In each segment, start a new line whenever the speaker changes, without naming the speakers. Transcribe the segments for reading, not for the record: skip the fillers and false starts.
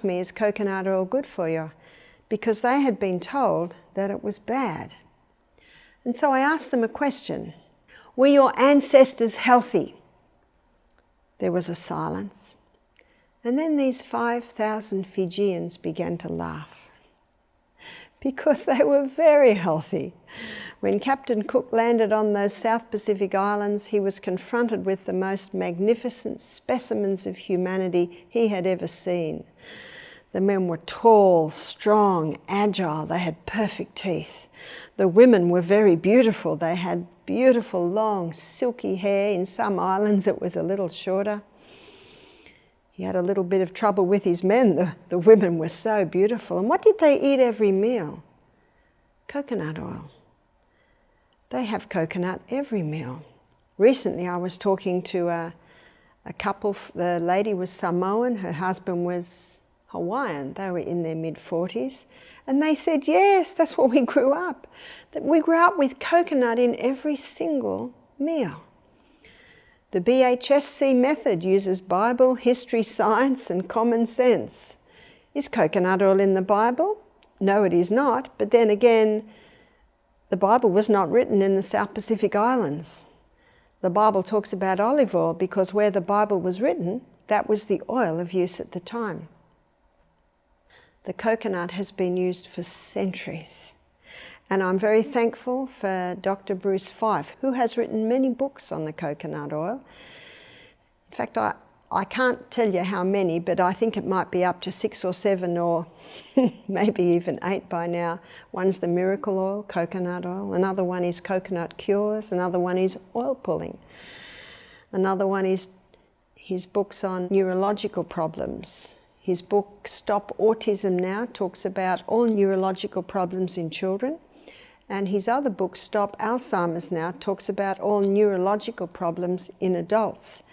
me, is coconut oil good for you? Because they had been told that it was bad. And so I asked them a question. Were your ancestors healthy? There was a silence. And then these 5,000 Fijians began to laugh. Because they were very healthy. When Captain Cook landed on those South Pacific Islands, he was confronted with the most magnificent specimens of humanity he had ever seen. The men were tall, strong, agile. They had perfect teeth. The women were very beautiful. They had beautiful, long, silky hair. In some islands it was a little shorter. He had a little bit of trouble with his men. The women were so beautiful. And what did they eat every meal? Coconut oil. They have coconut every meal. Recently I was talking to a couple. The lady was Samoan, her husband was Hawaiian. They were in their mid-40s. And they said, yes, that's what we grew up. That we grew up with coconut in every single meal. The BHSC method uses Bible, history, science, and common sense. Is coconut oil in the Bible? No, it is not. But then again, the Bible was not written in the South Pacific Islands. The Bible talks about olive oil because where the Bible was written, that was the oil of use at the time. The coconut has been used for centuries. And I'm very thankful for Dr. Bruce Fife, who has written many books on the coconut oil. In fact, I can't tell you how many, but I think it might be up to 6 or 7 or maybe even 8 by now. One's the miracle oil, coconut oil. Another one is coconut cures. Another one is oil pulling. Another one is his books on neurological problems. His book, Stop Autism Now, talks about all neurological problems in children. And his other book, Stop Alzheimer's Now, talks about all neurological problems in adults.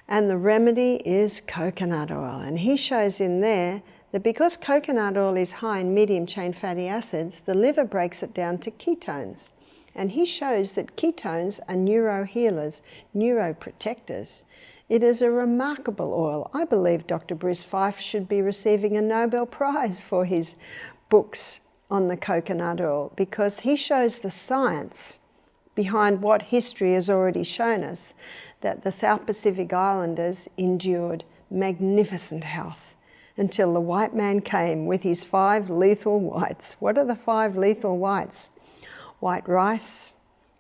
And the remedy is coconut oil. And he shows in there that because coconut oil is high in medium-chain fatty acids, the liver breaks it down to ketones. And he shows that ketones are neurohealers, neuroprotectors. It is a remarkable oil. I believe Dr. Bruce Fife should be receiving a Nobel Prize for his books on the coconut oil because he shows the science behind what history has already shown us, that the South Pacific Islanders endured magnificent health until the white man came with his 5 lethal whites. What are the 5 lethal whites? White rice,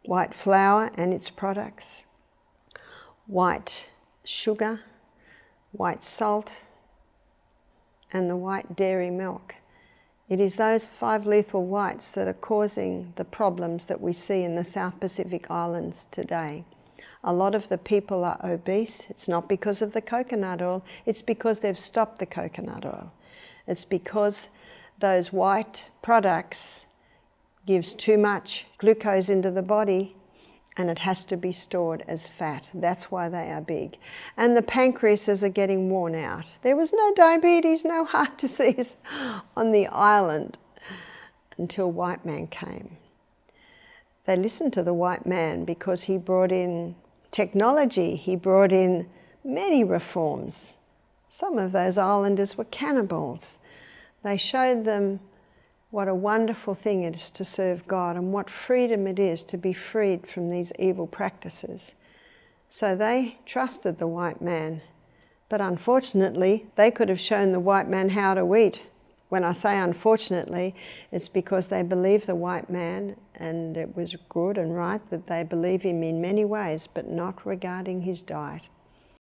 white flour and its products, white sugar, white salt, and the white dairy milk. It is those 5 lethal whites that are causing the problems that we see in the South Pacific Islands today. A lot of the people are obese. It's not because of the coconut oil, it's because they've stopped the coconut oil. It's because those white products gives too much glucose into the body and it has to be stored as fat. That's why they are big. And the pancreases are getting worn out. There was no diabetes, no heart disease on the island until white man came. They listened to the white man because he brought in technology, he brought in many reforms. Some of those islanders were cannibals. They showed them what a wonderful thing it is to serve God and what freedom it is to be freed from these evil practices. So they trusted the white man. But unfortunately, they could have shown the white man how to eat. When I say unfortunately, it's because they believe the white man, and it was good and right that they believe him in many ways, but not regarding his diet.